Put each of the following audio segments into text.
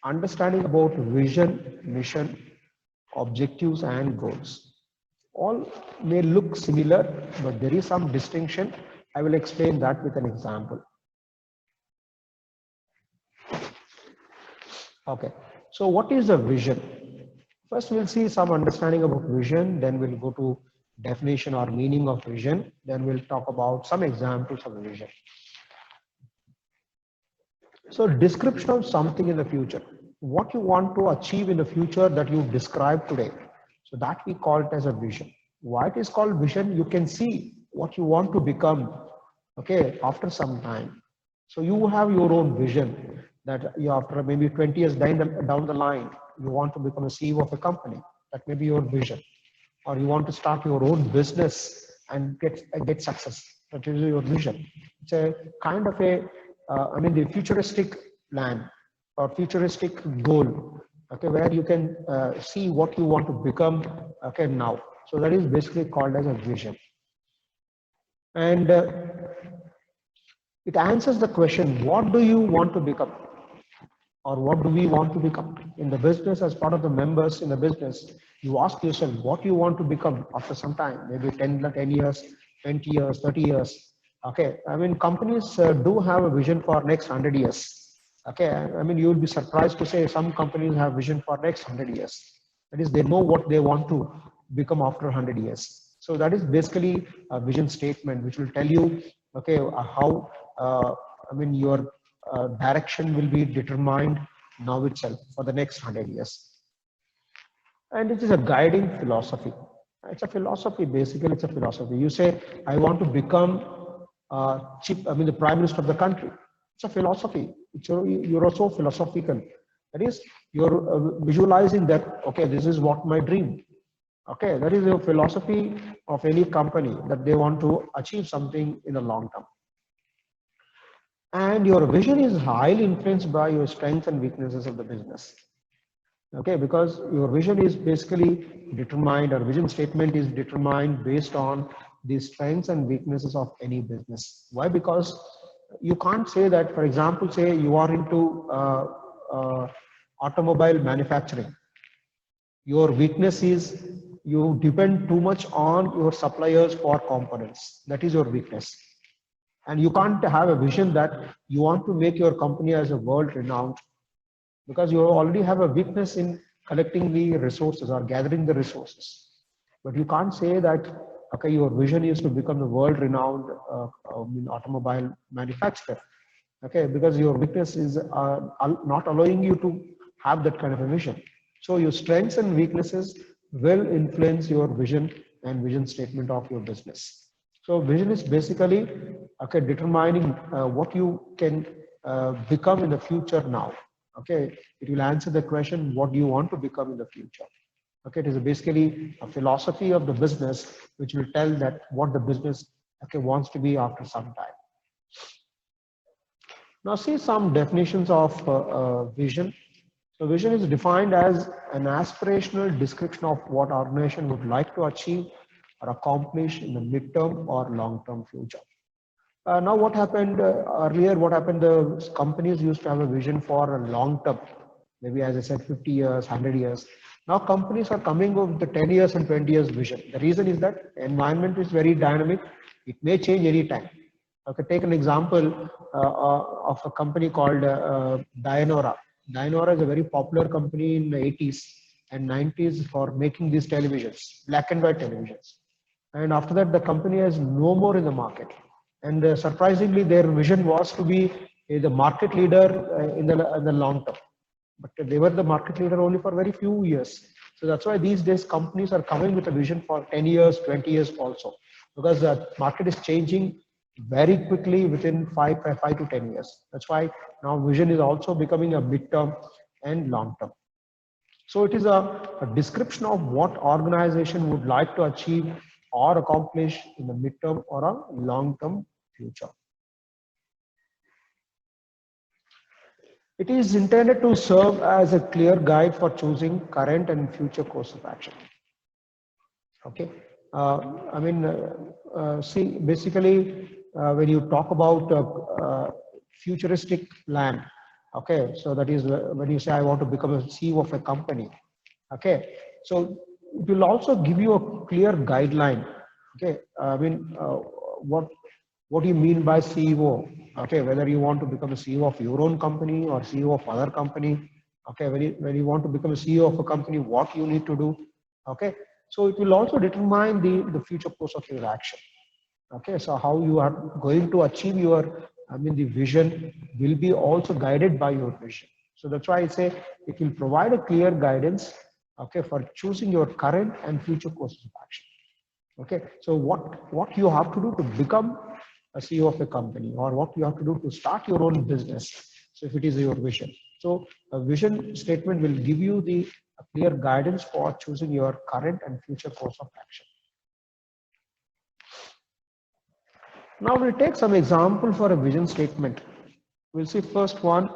understanding about vision, mission, objectives, and goals. All may look similar, but there is some distinction. I will explain that with an example. Okay, so what is a vision? First, we'll see some understanding about vision, then we'll go to definition or meaning of vision, then we'll talk about some examples of vision. So, description of something in the future, what you want to achieve in the future that you described today. So, that we call it as a vision. Why it is called vision? You can see what you want to become, okay, after some time. So, you have your own vision that you, after maybe 20 years down the line, you want to become a CEO of a company. That may be your vision. Or you want to start your own business and get success. That is your vision. It's a kind of a the futuristic plan or futuristic goal, okay, where you can see what you want to become, okay, now. So that is basically called as a vision. And it answers the question, what do you want to become? Or what do we want to become in the business? As part of the members in the business, you ask yourself what you want to become after some time, maybe 10 years, 20 years, 30 years. Okay, I mean, companies do have a vision for next 100 years. Okay, I mean, you will be surprised to say some companies have vision for next 100 years. That is, they know what they want to become after 100 years. So that is basically a vision statement, which will tell you, okay, how your direction will be determined now itself for the next 100 years. And it is a guiding philosophy. It's a philosophy, basically it's a philosophy. You say, I want to become the prime minister of the country. It's a philosophy. You're also philosophical. That is, you're visualizing that, okay, this is what my dream. Okay, that is a philosophy of any company, that they want to achieve something in the long term. And your vision is highly influenced by your strengths and weaknesses of the business. Okay, because your vision is basically determined, or vision statement is determined based on the strengths and weaknesses of any business. Why? Because you can't say that, for example, say you are into automobile manufacturing. Your weakness is you depend too much on your suppliers for components. That is your weakness. And you can't have a vision that you want to make your company as a world renowned, because you already have a weakness in collecting the resources or gathering the resources. But you can't say that, okay, your vision is to become the world renowned automobile manufacturer. Okay, because your weakness is not allowing you to have that kind of a vision. So your strengths and weaknesses will influence your vision and vision statement of your business. So vision is basically, okay, determining what you can become in the future now. Okay, it will answer the question, what do you want to become in the future? Okay, it is basically a philosophy of the business, which will tell that what the business, okay, wants to be after some time. Now see some definitions of vision. So vision is defined as an aspirational description of what organization would like to achieve or accomplish in the midterm or long-term future. Now what happened earlier, the companies used to have a vision for a long term, maybe as I said 50 years, 100 years. Now companies are coming up with the 10 years and 20 years vision. The reason is that environment is very dynamic. It may change anytime. Okay, take an example of a company called Dianora. Dianora is a very popular company in the 80s and 90s for making these televisions, black and white televisions. And after that, the company is no more in the market. And surprisingly, their vision was to be the market leader in the long term. But they were the market leader only for very few years. So that's why these days companies are coming with a vision for 10 years, 20 years also. Because the market is changing very quickly within 5 to 10 years. That's why now vision is also becoming a midterm and long term. So it is a description of what organization would like to achieve or accomplish in the midterm or a long-term future. It is intended to serve as a clear guide for choosing current and future course of action. Okay, see, basically, when you talk about futuristic plan, Okay, so that is when you say I want to become a CEO of a company. Okay, so it will also give you a clear guideline. Okay, I mean, what do you mean by CEO? Okay, whether you want to become a CEO of your own company or CEO of other company. Okay, when you want to become a CEO of a company, what you need to do. Okay, so it will also determine the future course of your action. Okay, so how you are going to achieve your, I mean, the vision will be also guided by your vision. So that's why I say it will provide a clear guidance, okay, for choosing your current and future courses of action. Okay, so what you have to do to become a CEO of a company, or what you have to do to start your own business. So if it is your vision, so a vision statement will give you the clear guidance for choosing your current and future course of action. Now we'll take some example for a vision statement. We'll see first one,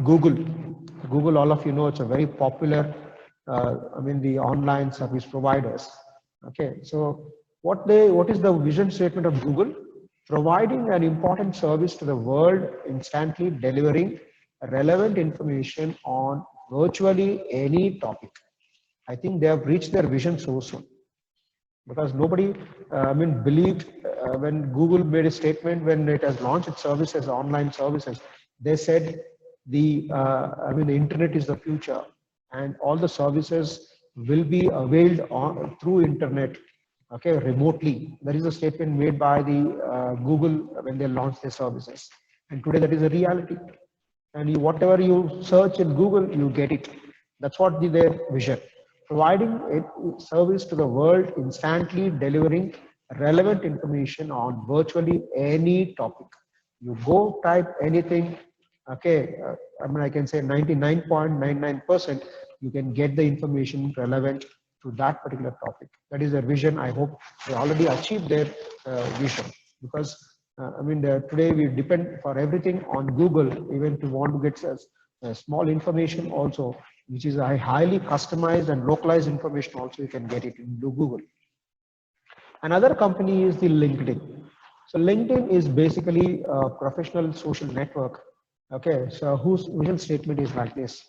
Google. Google, all of you know, it's a very popular, I mean, the online service providers. Okay, so what is the vision statement of Google? Providing an important service to the world, instantly delivering relevant information on virtually any topic. I think they have reached their vision so soon, because nobody, I mean, believed when Google made a statement when it has launched its services, online services. They said I mean, the internet is the future, and all the services will be availed through internet, okay, remotely. That is a statement made by the Google when they launched their services, and today that is a reality. And whatever you search in Google, you get it. That's what their vision. Providing a service to the world, instantly delivering relevant information on virtually any topic. You go type anything, okay, I mean, I can say 99.99%, you can get the information relevant to that particular topic. That is their vision. I hope they already achieved their vision, because I mean, today we depend for everything on Google, even to want to get small information also, which is a highly customized and localized information also, you can get it in Google. Another company is the LinkedIn. So LinkedIn is basically a professional social network. Okay, so whose vision statement is like this: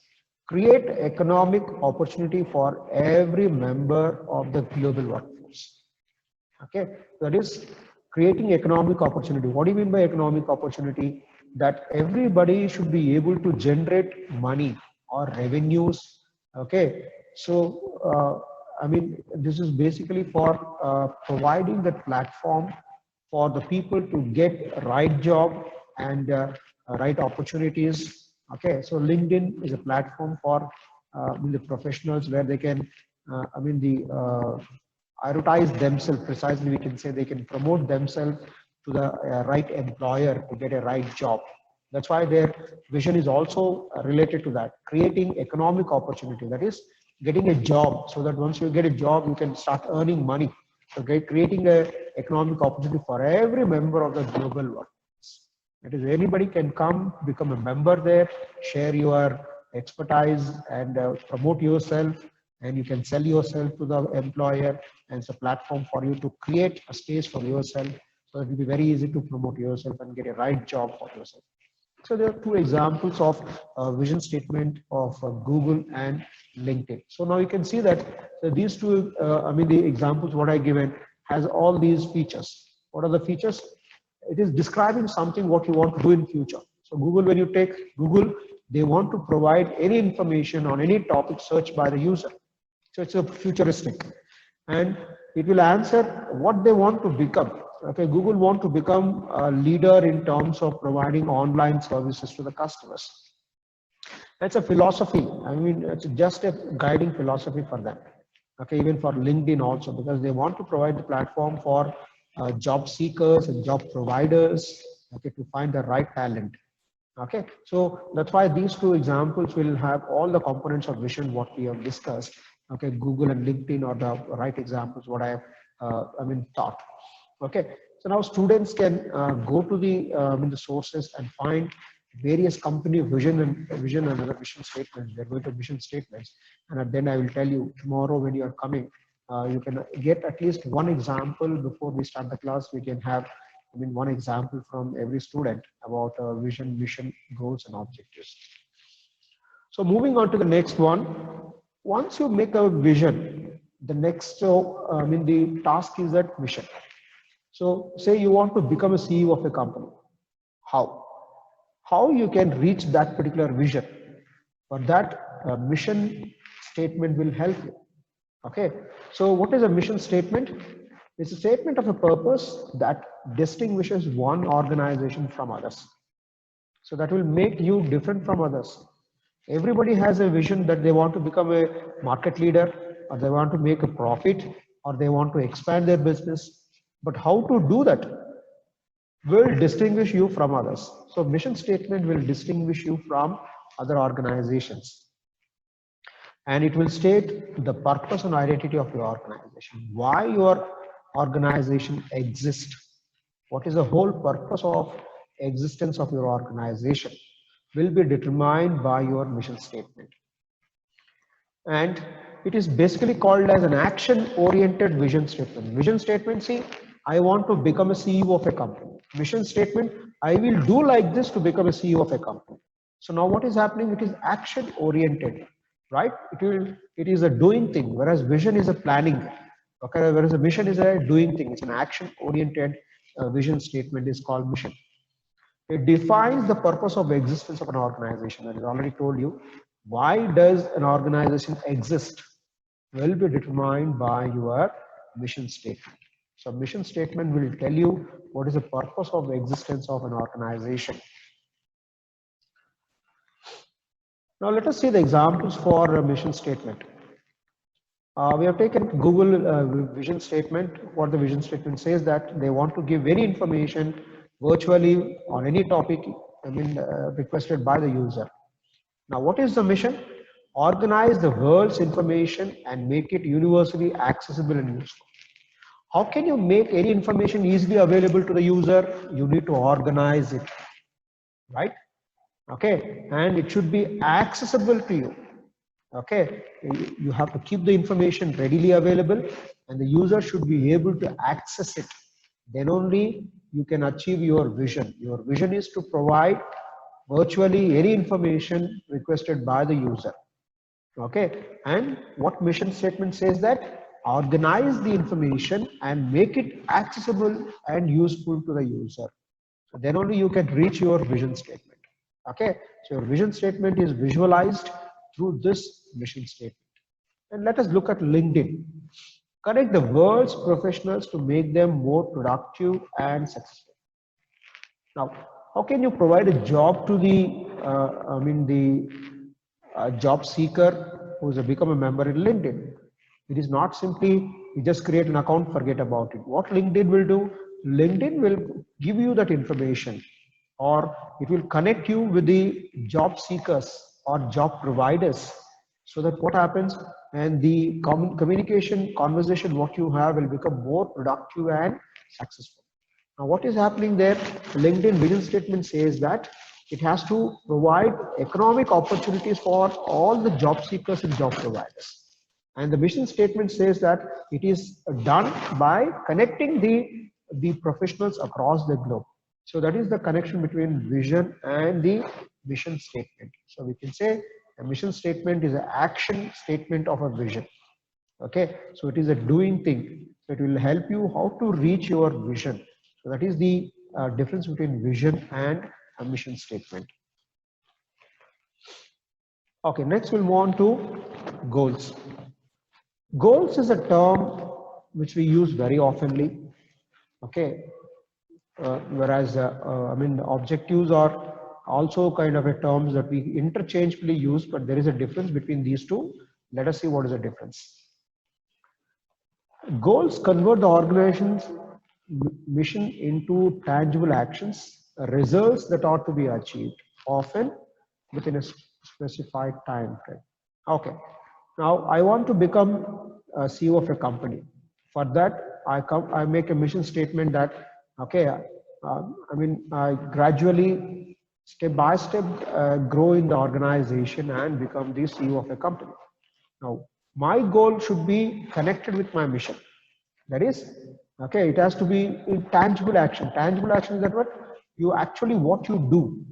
create economic opportunity for every member of the global workforce. Okay, that is creating economic opportunity. What do you mean by economic opportunity? That everybody should be able to generate money or revenues. Okay, so I mean, this is basically for providing the platform for the people to get right job and right opportunities. Okay, so LinkedIn is a platform for the professionals where they can, I mean, advertise themselves. Precisely, we can say they can promote themselves to the right employer to get a right job. That's why their vision is also related to that, creating economic opportunity. That is getting a job, so that once you get a job, you can start earning money. So creating a economic opportunity for every member of the global workforce. That is, anybody can come, become a member there, share your expertise and promote yourself, and you can sell yourself to the employer, and it's a platform for you to create a space for yourself, so it will be very easy to promote yourself and get a right job for yourself. So there are two examples of vision statement of Google and LinkedIn. So now you can see that these two, I mean, the examples what I given has all these features. What are the features? It is describing something what you want to do in future. So Google, when you take Google, they want to provide any information on any topic searched by the user. So it's a futuristic, and it will answer what they want to become. Okay, Google want to become a leader in terms of providing online services to the customers. That's a philosophy. I mean, it's just a guiding philosophy for them. Okay, even for LinkedIn also, because they want to provide the platform for job seekers and job providers, okay, to find the right talent. Okay, so that's why these two examples will have all the components of vision what we have discussed. Okay, Google and LinkedIn are the right examples what I have, I mean, taught. Okay, so now students can go to the the sources and find various company vision and other vision statements. They're going to vision statements, and then I will tell you tomorrow when you are coming. You can get at least one example before we start the class. We can have, I mean, one example from every student about vision, mission, goals, and objectives. So moving on to the next one, once you make a vision, the next, the task is that mission. So say you want to become a CEO of a company. How? How you can reach that particular vision? For that, a mission statement will help you. Okay. So what is a mission statement? It's a statement of a purpose that distinguishes one organization from others. So that will make you different from others. Everybody has a vision that they want to become a market leader, or they want to make a profit, or they want to expand their business. But how to do that will distinguish you from others. So mission statement will distinguish you from other organizations. And it will state the purpose and identity of your organization, why your organization exists, what is the whole purpose of existence of your organization will be determined by your mission statement. And it is basically called as an action oriented vision statement. Vision statement, see, I want to become a CEO of a company. Mission statement, I will do like this to become a CEO of a company. So now what is happening? It is action oriented, right? It is a doing thing, whereas vision is a planning. Okay, whereas a mission is a doing thing. It's an action oriented vision statement is called mission. It defines the purpose of existence of an organization. I already told you, why does an organization exist will be determined by your mission statement. So mission statement will tell you what is the purpose of the existence of an organization. Now let us see the examples for a mission statement. We have taken Google vision statement. What the vision statement says that they want to give any information virtually on any topic, requested by the user. Now, what is the mission? Organize the world's information and make it universally accessible and useful. How can you make any information easily available to the user? You need to organize it, right? Okay, and it should be accessible to you. Okay, you have to keep the information readily available and the user should be able to access it. Then only you can achieve your vision. Your vision is to provide virtually any information requested by the user. Okay, and what mission statement says that organize the information and make it accessible and useful to the user. So then only you can reach your vision statement. Okay, so your vision statement is visualized through this mission statement. And let us look at LinkedIn. Connect the world's professionals to make them more productive and successful. Now, how can you provide a job to the job seeker who has become a member in LinkedIn? It is not simply you just create an account, forget about it. What LinkedIn will do? LinkedIn will give you that information, or it will connect you with the job seekers or job providers, so that what happens, and the communication conversation what you have will become more productive and successful. Now what is happening there? LinkedIn vision statement says that it has to provide economic opportunities for all the job seekers and job providers. And the mission statement says that it is done by connecting the professionals across the globe. So that is the connection between vision and the mission statement. So we can say a mission statement is an action statement of a vision. Okay, so it is a doing thing. So it will help you how to reach your vision. So that is the difference between vision and a mission statement. Okay, next we'll move on to goals. Goals is a term which we use very oftenly. Okay, whereas objectives are also kind of a terms that we interchangeably use, but there is a difference between these two. Let us see what is the difference. Goals convert the organization's mission into tangible actions, results that are to be achieved, often within a specified time frame. Okay, now I want to become a CEO of a company. For that, I make a mission statement that, okay, I gradually, step by step, grow in the organization and become the CEO of a company. Now, my goal should be connected with my mission. That is, okay, it has to be in tangible action. Tangible action is that what you actually, what you do.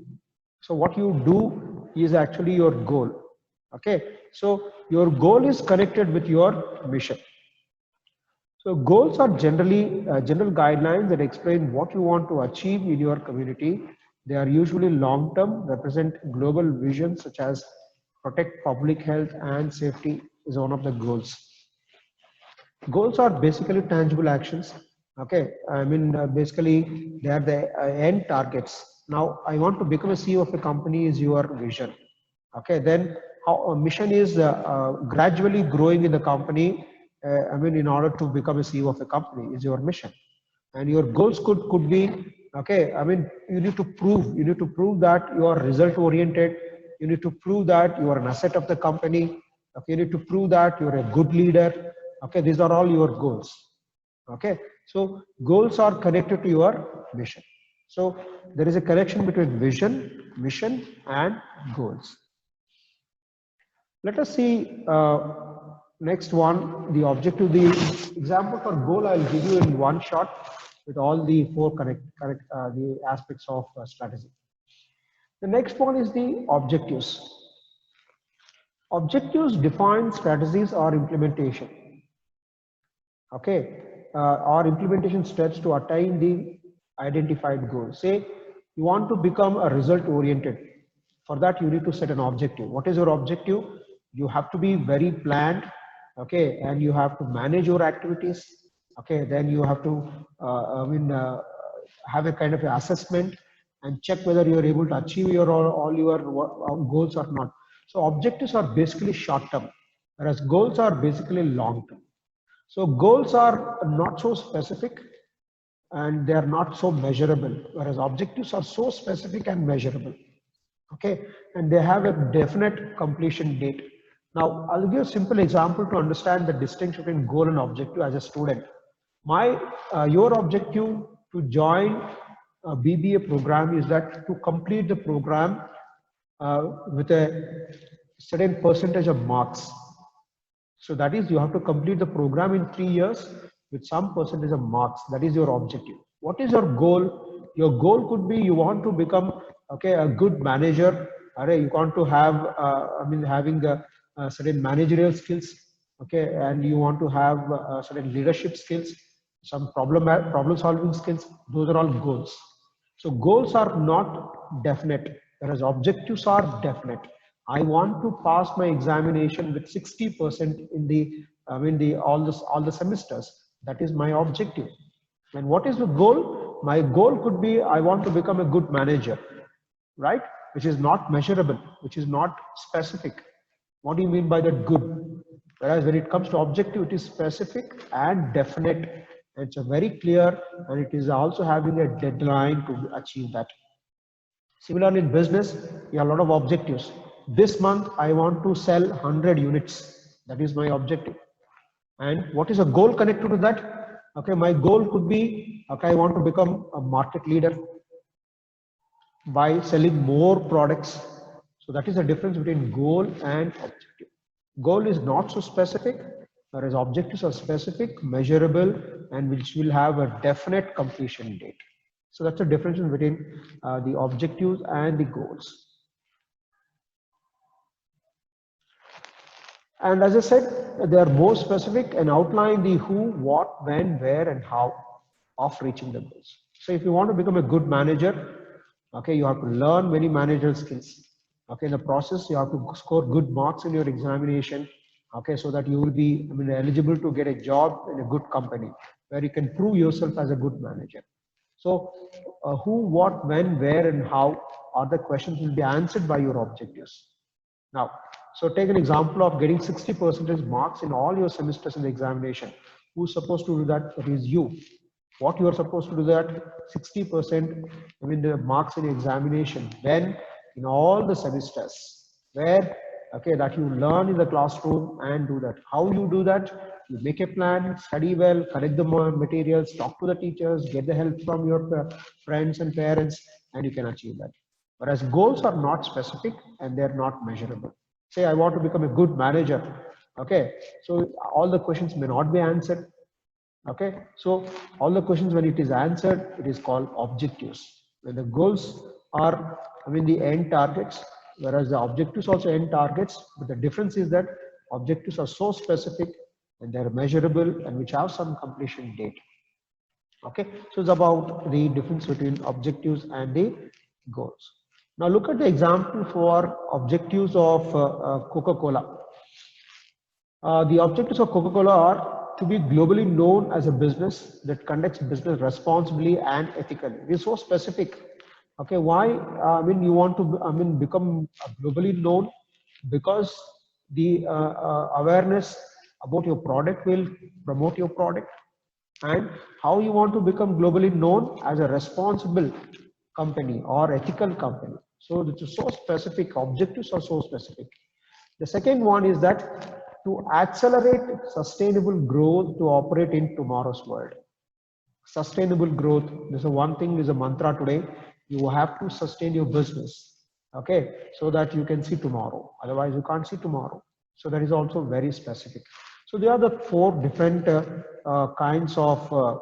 So what you do is actually your goal. Okay, so your goal is connected with your mission. So goals are generally general guidelines that explain what you want to achieve in your community. They are usually long-term, represent global visions such as protect public health and safety is one of the goals. Goals are basically tangible actions. Okay, I mean basically they are the end targets. Now I want to become a CEO of a company is your vision. Okay, then how a mission is gradually growing in the company. I mean, in order to become a CEO of a company is your mission, and your goals could be okay. I mean, you need to prove that you are result oriented. You need to prove that you are an asset of the company. Okay, you need to prove that you're a good leader. Okay, these are all your goals. Okay, so goals are connected to your mission. So there is a connection between vision, mission, and goals. Let us see next one, the objective. The example for goal I'll give you in one shot with all the four the aspects of strategy. The next one is the objectives. Objectives define strategies or implementation. Okay, or implementation steps to attain the identified goal. Say you want to become a result oriented. For that you need to set an objective. What is your objective? You have to be very planned. Okay, and you have to manage your activities. Okay, then you have to have a kind of assessment and check whether you are able to achieve your all your goals or not. So objectives are basically short term, whereas goals are basically long term. So goals are not so specific and they are not so measurable, whereas objectives are so specific and measurable. Okay, and they have a definite completion date. Now, I'll give a simple example to understand the distinction between goal and objective as a student. Your objective to join a BBA program is that to complete the program with a certain percentage of marks. So that is, you have to complete the program in 3 years with some percentage of marks. That is your objective. What is your goal? Your goal could be you want to become a good manager. You want to have having certain managerial skills. Okay, and you want to have certain leadership skills, some problem solving skills. Those are all goals. So goals are not definite, whereas objectives are definite. I want to pass my examination with 60% in all the semesters. That is my objective. And what is the goal? My goal could be I want to become a good manager, right? Which is not measurable, which is not specific. What do you mean by that good? Whereas when it comes to objective, it is specific and definite. It's a very clear, and it is also having a deadline to achieve that. Similarly, in business, you have a lot of objectives. This month, I want to sell 100 units. That is my objective. And what is a goal connected to that? Okay, my goal could be, okay, I want to become a market leader by selling more products. So that is the difference between goal and objective. Goal is not so specific, whereas objectives are specific, measurable, and which will have a definite completion date. So that's the difference between the objectives and the goals. And as I said, they are more specific and outline the who, what, when, where, and how of reaching the goals. So if you want to become a good manager, okay, you have to learn many managerial skills. Okay, in the process, you have to score good marks in your examination. Okay, so that you will be eligible to get a job in a good company where you can prove yourself as a good manager. So who, what, when, where, and how are the questions will be answered by your objectives. Now, so take an example of getting 60% marks in all your semesters in the examination. Who's supposed to do that? It is you. What you are supposed to do that? 60% the marks in the examination. Then in all the semesters where that you learn in the classroom and do that. How you do that? You make a plan, study well, correct the materials, talk to the teachers, get the help from your friends and parents, and you can achieve that. Whereas goals are not specific and they're not measurable. Say I want to become a good manager. Okay, so all the questions may not be answered. Okay, so all the questions, when it is answered, it is called objectives. When the goals are the end targets, whereas the objectives also end targets, but the difference is that objectives are so specific and they're measurable and which have some completion date. Okay, so it's about the difference between objectives and the goals. Now look at the example for objectives of Coca-Cola. The objectives of Coca-Cola are to be globally known as a business that conducts business responsibly and ethically. It is so specific. Okay, why? You want to, become globally known because the awareness about your product will promote your product, and how you want to become globally known as a responsible company or ethical company. So it is so specific. Objectives are so specific. The second one is that to accelerate sustainable growth to operate in tomorrow's world. Sustainable growth, this is one thing, is a mantra today. You have to sustain your business, okay, so that you can see tomorrow. Otherwise, you can't see tomorrow. So that is also very specific. So there are the four different kinds of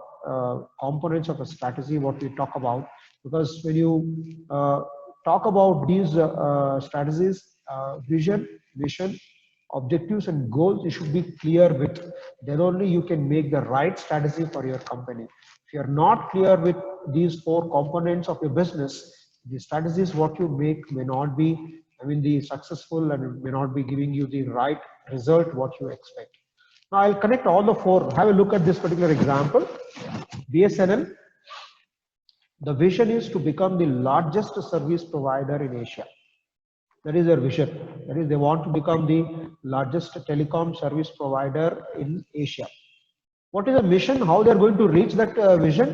components of a strategy what we talk about. Because when you talk about these strategies, vision, mission, objectives and goals, you should be clear with. Then only you can make the right strategy for your company. If you're not clear with these four components of your business, the strategies what you make may not be, the successful, and it may not be giving you the right result what you expect. Now I'll connect all the four. Have a look at this particular example. BSNL, the vision is to become the largest service provider in Asia. That is their vision. That is, they want to become the largest telecom service provider in Asia. What is the mission? How they are going to reach that vision?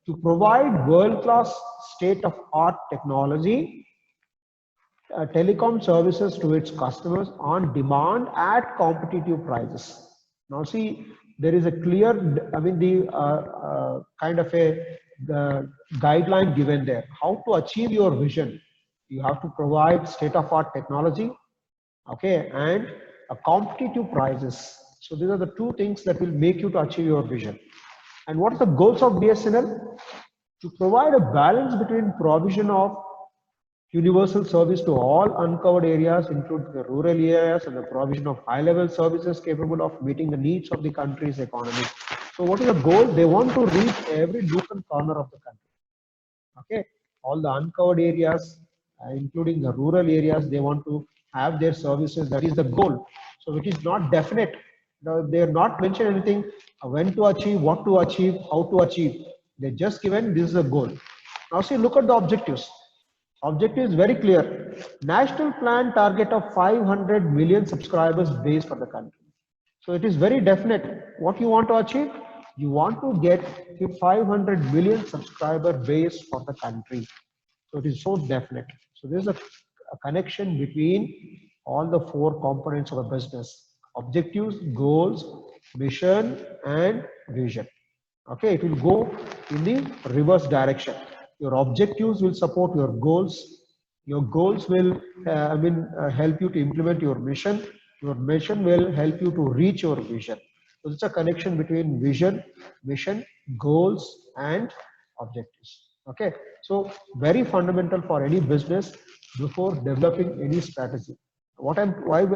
To provide world-class state-of-art technology, telecom services to its customers on demand at competitive prices. Now see, there is a clear, kind of a guideline given there. How to achieve your vision? You have to provide state-of-art technology, okay, and a competitive prices. So these are the two things that will make you to achieve your vision. And what are the goals of BSNL? To provide a balance between provision of universal service to all uncovered areas, including the rural areas, and the provision of high-level services capable of meeting the needs of the country's economy. So what is the goal? They want to reach every nook and corner of the country. Okay, all the uncovered areas, including the rural areas, they want to have their services. That is the goal. So it is not definite. They are not mentioned anything when to achieve, what to achieve, how to achieve. They just given this is a goal. Now see, look at the objectives. Objective is very clear. National plan target of 500 million subscribers base for the country. So it is very definite. What you want to achieve? You want to get a 500 million subscriber base for the country. So it is so definite. So there is a connection between all the four components of a business: objectives, goals, mission, and vision. Okay, it will go in the reverse direction. Your objectives will support your goals. Your goals will, help you to implement your mission. Your mission will help you to reach your vision. So it's a connection between vision, mission, goals, and objectives. Okay, so very fundamental for any business before developing any strategy. Why